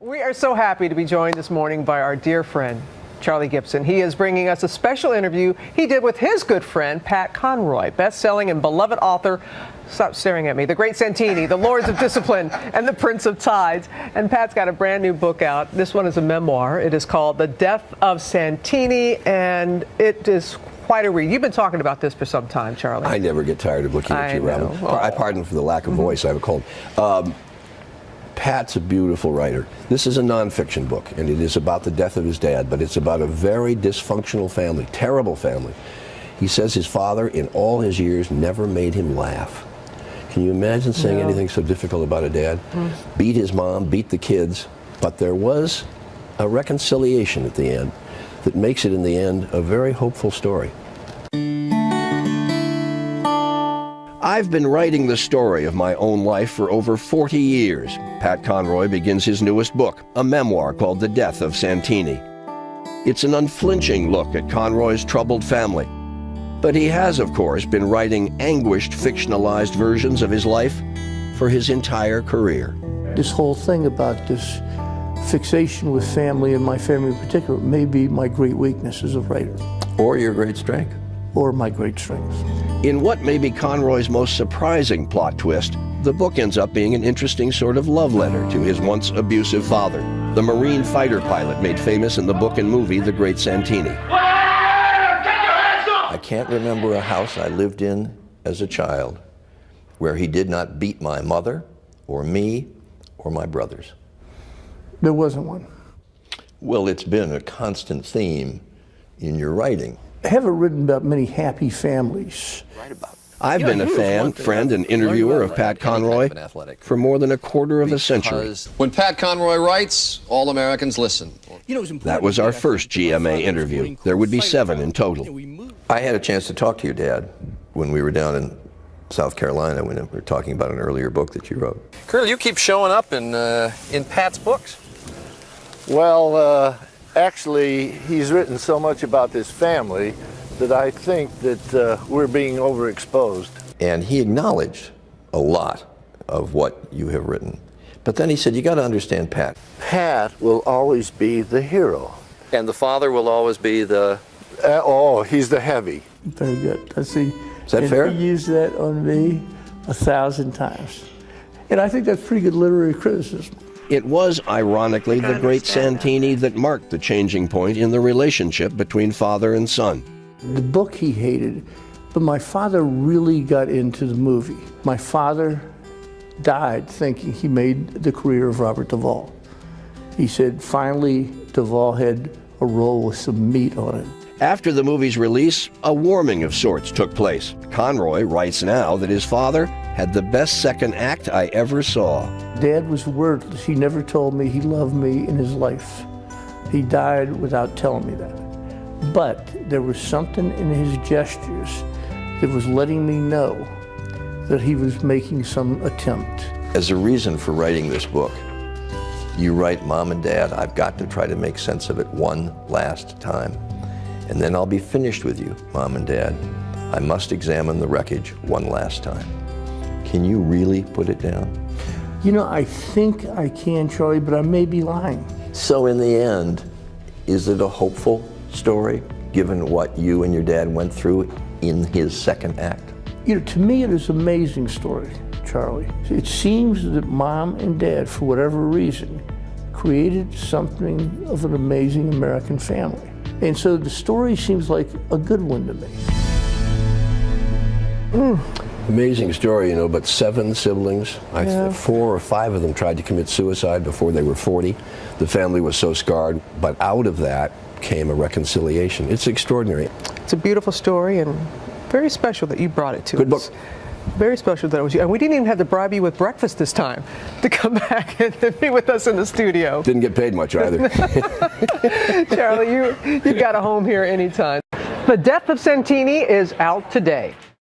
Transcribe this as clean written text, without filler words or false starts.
We are so happy to be joined this morning by our dear friend, Charlie Gibson. He is bringing us a special interview he did with his good friend, Pat Conroy, best-selling and beloved author, stop staring at me, The Great Santini, The Lords of Discipline, and The Prince of Tides. And Pat's got a brand new book out. This one is a memoir. It is called The Death of Santini, and it is quite a read. You've been talking about this for some time, Charlie. I never get tired of looking at you, Robin. Oh. I pardon for the lack of voice. I have a cold. Pat's a beautiful writer. This is a nonfiction book, and it is about the death of his dad, but it's about a very dysfunctional family, terrible family. He says his father, in all his years, never made him laugh. Can you imagine saying anything so difficult about a dad? Beat his mom, beat the kids, but there was a reconciliation at the end that makes it, in the end, a very hopeful story. I've been writing the story of my own life for over 40 years. Pat Conroy begins his newest book, a memoir called The Death of Santini. It's an unflinching look at Conroy's troubled family. But he has, of course, been writing anguished, fictionalized versions of his life for his entire career. This whole thing about this fixation with family, and my family in particular, may be my great weakness as a writer. Or your great strength. Or my great strength. In what may be Conroy's most surprising plot twist, the book ends up being an interesting sort of love letter to his once abusive father, the Marine fighter pilot made famous in the book and movie The Great Santini. I can't remember a house I lived in as a child where he did not beat my mother, or me, or my brothers. There wasn't one. Well, it's been a constant theme in your writing. I haven't written about many happy families. I've been a fan, friend, and interviewer of Pat Conroy for more than a quarter of a century. When Pat Conroy writes, all Americans listen. That was our first GMA interview. There would be 7 in total. I had a chance to talk to your dad when we were down in South Carolina when we were talking about an earlier book that you wrote. Colonel, you keep showing up in Pat's books. Well, actually, he's written so much about this family that I think that we're being overexposed. And he acknowledged a lot of what you have written. But then he said, you got to understand Pat. Pat will always be the hero. And the father will always be the... oh, he's the heavy. Very good. Let's see. Is that fair? He used that on me 1,000 times. And I think that's pretty good literary criticism. It was, ironically, the Great Santini that marked the changing point in the relationship between father and son. The book he hated, but my father really got into the movie. My father died thinking he made the career of Robert Duvall. He said finally Duvall had a role with some meat on it. After the movie's release, a warming of sorts took place. Conroy writes now that his father had the best second act I ever saw. Dad was wordless. He never told me he loved me in his life. He died without telling me that. But there was something in his gestures that was letting me know that he was making some attempt. As a reason for writing this book, you write, Mom and Dad, I've got to try to make sense of it one last time. And then I'll be finished with you, Mom and Dad. I must examine the wreckage one last time. Can you really put it down? You know, I think I can, Charlie, but I may be lying. So in the end, is it a hopeful story, given what you and your dad went through in his second act? You know, to me it is an amazing story, Charlie. It seems that Mom and Dad, for whatever reason, created something of an amazing American family. And so the story seems like a good one to me. Amazing story, you know, but 7 siblings. 4 or 5 of them tried to commit suicide before they were 40. The family was so scarred, but out of that came a reconciliation. It's extraordinary. It's a beautiful story and very special that you brought it to us. Good book. Very special that it was you. And we didn't even have to bribe you with breakfast this time to come back and be with us in the studio. Didn't get paid much either. Charlie, you got a home here anytime. The Death of Santini is out today.